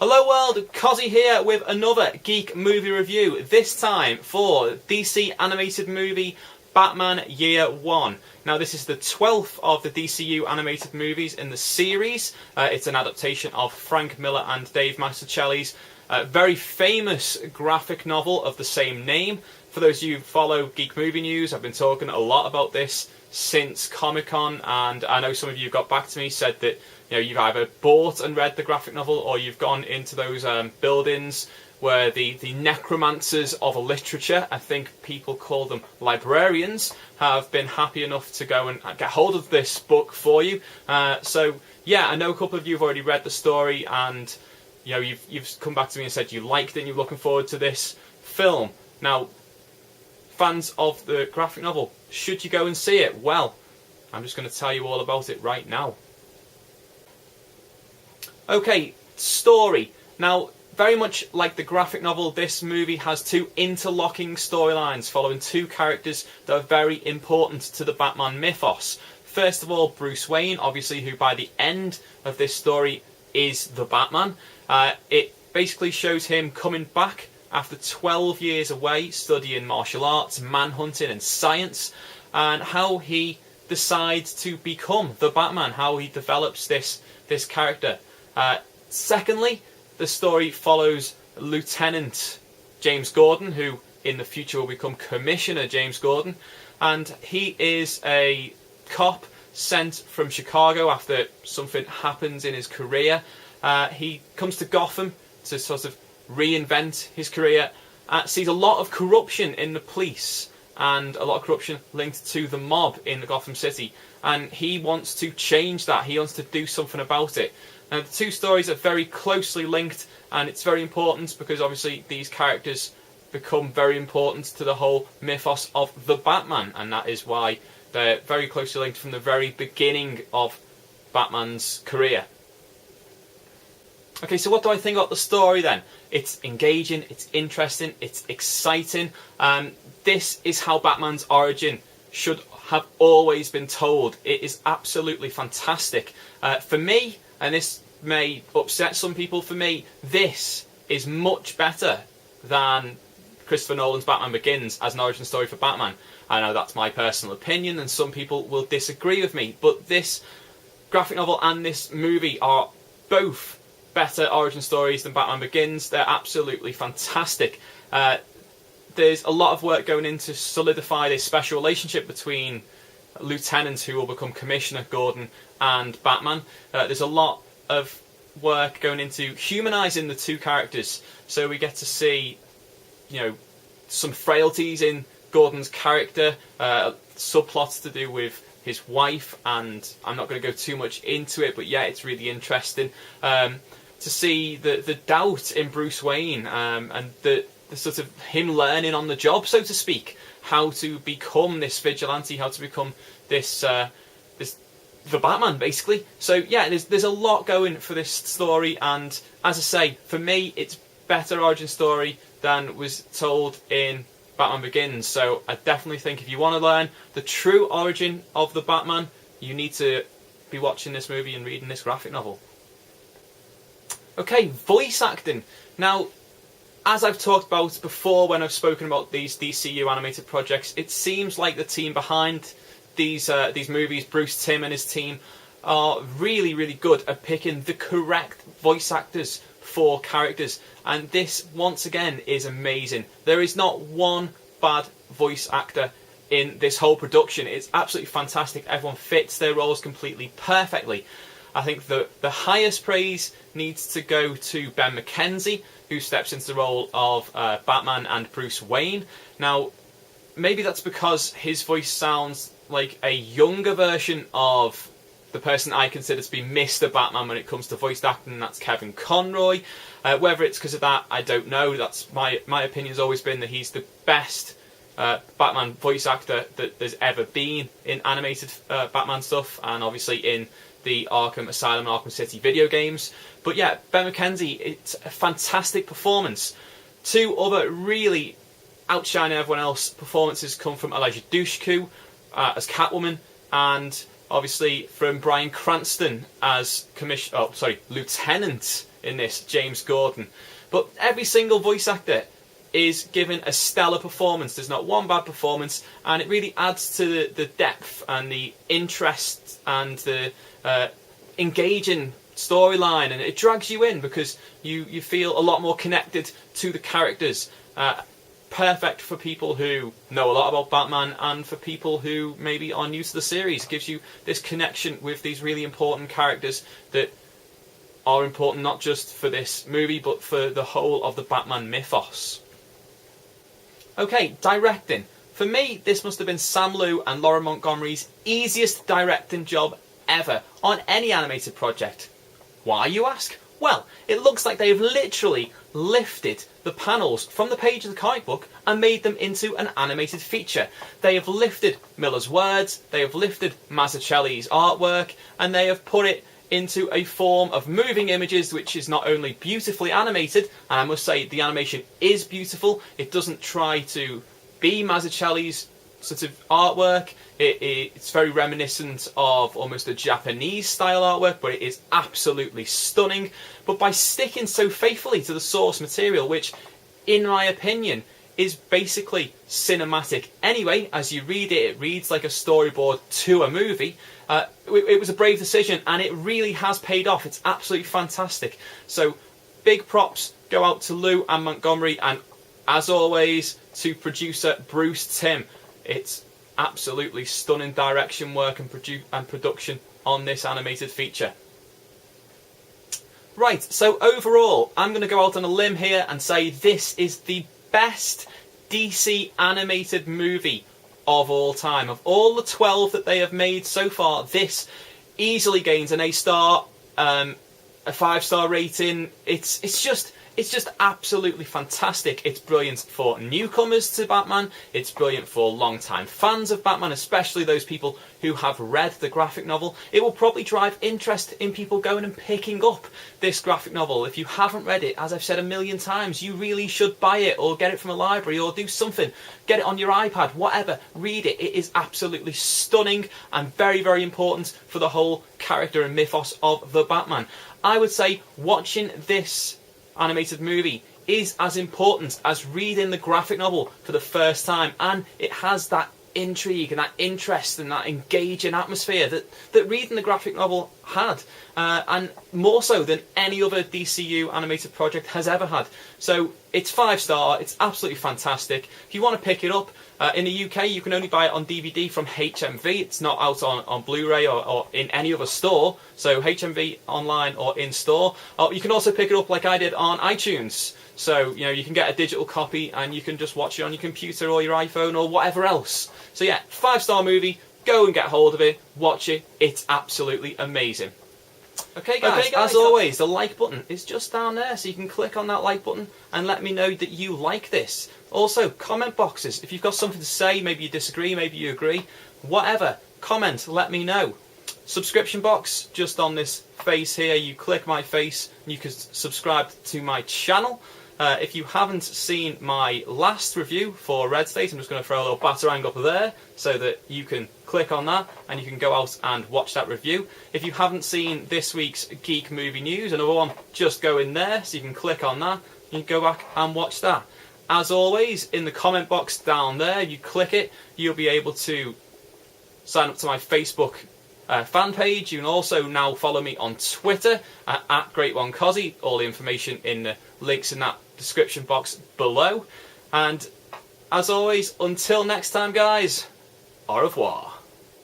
Hello world, Cozzy here with another geek movie review, this time for DC animated movie Batman Year One. Now this is the 12th of the DCU animated movies in the series. It's an adaptation of Frank Miller and Dave Mazzucchelli's very famous graphic novel of the same name. For those of you who follow Geek Movie News, I've been talking a lot about this since Comic-Con, and I know some of you got back to me, said that you've either bought and read the graphic novel or you've gone into those buildings where the necromancers of literature, I think people call them librarians, have been happy enough to go and get hold of this book for you. So yeah, I know a couple of you have already read the story, and you've come back to me and said you liked it and you're looking forward to this film. Now, fans of the graphic novel, should you go and see it? Well, I'm just going to tell you all about it right now. Okay, story. Now, very much like the graphic novel, this movie has two interlocking storylines following two characters that are very important to the Batman mythos. First of all, Bruce Wayne, obviously, who by the end of this story is the Batman. It basically shows him coming back after 12 years away, studying martial arts, manhunting and science, and how he decides to become the Batman, how he develops this character. Secondly, the story follows Lieutenant James Gordon, who in the future will become Commissioner James Gordon, and he is a cop sent from Chicago after something happens in his career. He comes to Gotham to sort of reinvent his career, sees a lot of corruption in the police and a lot of corruption linked to the mob in the Gotham City, and he wants to change that. He wants to do something about it. Now, the two stories are very closely linked, and it's very important because obviously these characters become very important to the whole mythos of the Batman, and that is why they're very closely linked from the very beginning of Batman's career. Okay, so what do I think about the story then? It's engaging, it's interesting, it's exciting. This is how Batman's origin should have always been told. It is absolutely fantastic. For me, and this may upset some people, for me, this is much better than Christopher Nolan's Batman Begins as an origin story for Batman. I know that's my personal opinion, and some people will disagree with me, but this graphic novel and this movie are both better origin stories than Batman Begins. They're absolutely fantastic. There's a lot of work going in to solidify this special relationship between Lieutenant, who will become Commissioner Gordon, and Batman. There's a lot of work going into humanising the two characters, so we get to see, some frailties in Gordon's character, subplots to do with his wife, and I'm not going to go too much into it, but yeah, it's really interesting to see the doubt in Bruce Wayne, and the sort of him learning on the job, so to speak, how to become this vigilante, how to become the Batman, basically. So yeah, there's a lot going for this story, and as I say, for me, it's better origin story than was told in Batman Begins. So I definitely think if you want to learn the true origin of the Batman, you need to be watching this movie and reading this graphic novel. Okay, voice acting. Now, as I've talked about before when I've spoken about these DCU animated projects, it seems like the team behind these movies, Bruce Timm and his team, are really, really good at picking the correct voice actors for characters. And this, once again, is amazing. There is not one bad voice actor in this whole production. It's absolutely fantastic. Everyone fits their roles completely perfectly. I think the highest praise needs to go to Ben McKenzie, who steps into the role of Batman and Bruce Wayne. Now, maybe that's because his voice sounds like a younger version of the person I consider to be Mr. Batman when it comes to voice acting, and that's Kevin Conroy. Whether it's because of that, I don't know. That's my opinion's always been that he's the best Batman voice actor that there's ever been in animated Batman stuff, and obviously in the Arkham Asylum and Arkham City video games. But yeah, Ben McKenzie, it's a fantastic performance. Two other really outshining everyone else performances come from Elijah Dushku as Catwoman, and obviously from Bryan Cranston as Lieutenant in this, James Gordon. But every single voice actor is given a stellar performance. There's not one bad performance, and it really adds to the depth and the interest and the engaging storyline, and it drags you in because you feel a lot more connected to the characters. Perfect for people who know a lot about Batman and for people who maybe are new to the series. It gives you this connection with these really important characters that are important not just for this movie but for the whole of the Batman mythos. Okay, directing. For me, this must have been Sam Liu and Laura Montgomery's easiest directing job ever on any animated project. Why, you ask? Well, it looks like they've literally lifted the panels from the page of the comic book and made them into an animated feature. They have lifted Miller's words, they have lifted Mazzucchelli's artwork, and they have put it into a form of moving images which is not only beautifully animated, and I must say the animation is beautiful, it doesn't try to be Mazzucchelli's sort of artwork. It's very reminiscent of almost a Japanese style artwork, but it is absolutely stunning. But by sticking so faithfully to the source material, which in my opinion is basically cinematic anyway, as you read it, it reads like a storyboard to a movie. It was a brave decision, and it really has paid off. It's absolutely fantastic. So big props go out to Liu and Montgomery, and as always to producer Bruce Timm. It's absolutely stunning direction work and production on this animated feature. Right, so overall, I'm going to go out on a limb here and say this is the best DC animated movie of all time. Of all the 12 that they have made so far, this easily gains an A-star, a 5-star rating. It's just absolutely fantastic. It's brilliant for newcomers to Batman. It's brilliant for long-time fans of Batman, especially those people who have read the graphic novel. It will probably drive interest in people going and picking up this graphic novel. If you haven't read it, as I've said a million times, you really should buy it or get it from a library or do something. Get it on your iPad, whatever. Read it. It is absolutely stunning and very, very important for the whole character and mythos of the Batman. I would say watching this animated movie is as important as reading the graphic novel for the first time, and it has that intrigue and that interest and that engaging atmosphere that reading the graphic novel had, and more so than any other DCU animated project has ever had. So it's 5-star, it's absolutely fantastic. If you want to pick it up, in the UK you can only buy it on DVD from HMV. It's not out on Blu-ray or in any other store, so HMV online or in store. You can also pick it up like I did on iTunes. So, you know, you can get a digital copy and you can just watch it on your computer or your iPhone or whatever else. So yeah, 5-star movie, go and get hold of it, watch it, it's absolutely amazing. Okay guys, as always, the like button is just down there, so you can click on that like button and let me know that you like this. Also, comment boxes, if you've got something to say, maybe you disagree, maybe you agree, whatever, comment, let me know. Subscription box, just on this face here, you click my face and you can subscribe to my channel. If you haven't seen my last review for Red State, I'm just going to throw a little Batarang up there so that you can click on that and you can go out and watch that review. If you haven't seen this week's Geek Movie News, another one, just go in there so you can click on that. You can go back and watch that. As always, in the comment box down there, if you click it, you'll be able to sign up to my Facebook fan page. You can also now follow me on Twitter at Great1Cozzy. All the information in the links in that description box below. And as always, until next time guys, au revoir.